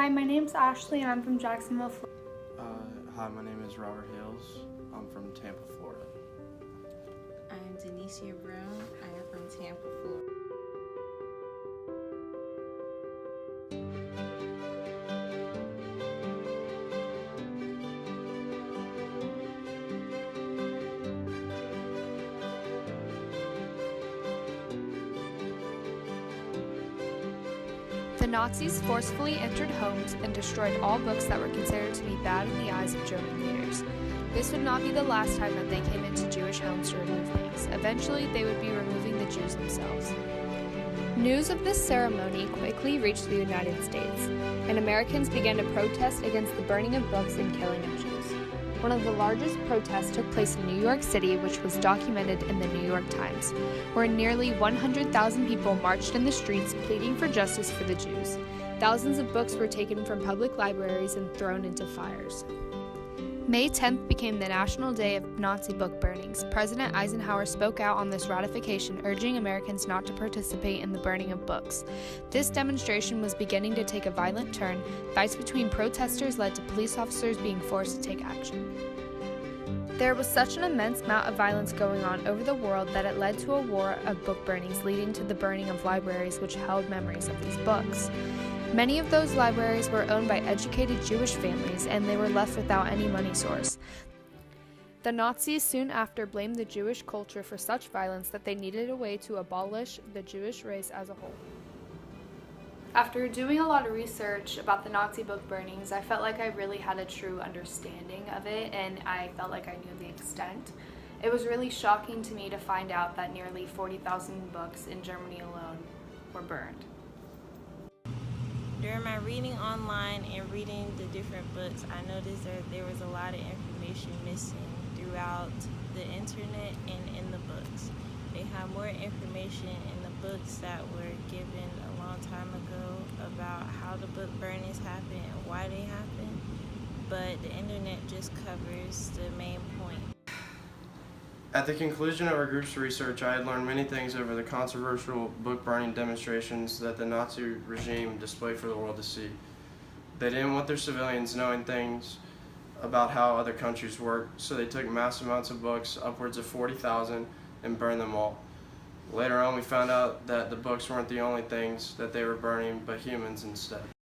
Hi, my name's Ashley and I'm from Jacksonville, Florida. Hi, my name is Robert Hales. I'm from Tampa, Florida. I'm Denicia Brown. I am from Tampa, Florida. The Nazis forcefully entered homes and destroyed all books that were considered to be bad in the eyes of German readers. This would not be the last time that they came into Jewish homes to remove things. Eventually, they would be removing the Jews themselves. News of this ceremony quickly reached the United States, and Americans began to protest against the burning of books and killing of Jews. One of the largest protests took place in New York City, which was documented in the New York Times, where nearly 100,000 people marched in the streets pleading for justice for the Jews. Thousands of books were taken from public libraries and thrown into fires. May 10th became the National Day of Nazi Book Burnings. President Eisenhower spoke out on this ratification, urging Americans not to participate in the burning of books. This demonstration was beginning to take a violent turn. Fights between protesters led to police officers being forced to take action. There was such an immense amount of violence going on over the world that it led to a war of book burnings, leading to the burning of libraries which held memories of these books. Many of those libraries were owned by educated Jewish families, and they were left without any money source. The Nazis soon after blamed the Jewish culture for such violence that they needed a way to abolish the Jewish race as a whole. After doing a lot of research about the Nazi book burnings, I felt like I really had a true understanding of it, and I felt like I knew the extent. It was really shocking to me to find out that nearly 40,000 books in Germany alone were burned. During my reading online and reading the different books, I noticed that there was a lot of information missing throughout the internet and in the books. They have more information in the books that were given a long time ago about how the book burnings happened and why they happened, but the internet just covers the main point. At the conclusion of our group's research, I had learned many things over the controversial book burning demonstrations that the Nazi regime displayed for the world to see. They didn't want their civilians knowing things about how other countries work, so they took mass amounts of books, upwards of 40,000, and burned them all. Later on, we found out that the books weren't the only things that they were burning, but humans instead.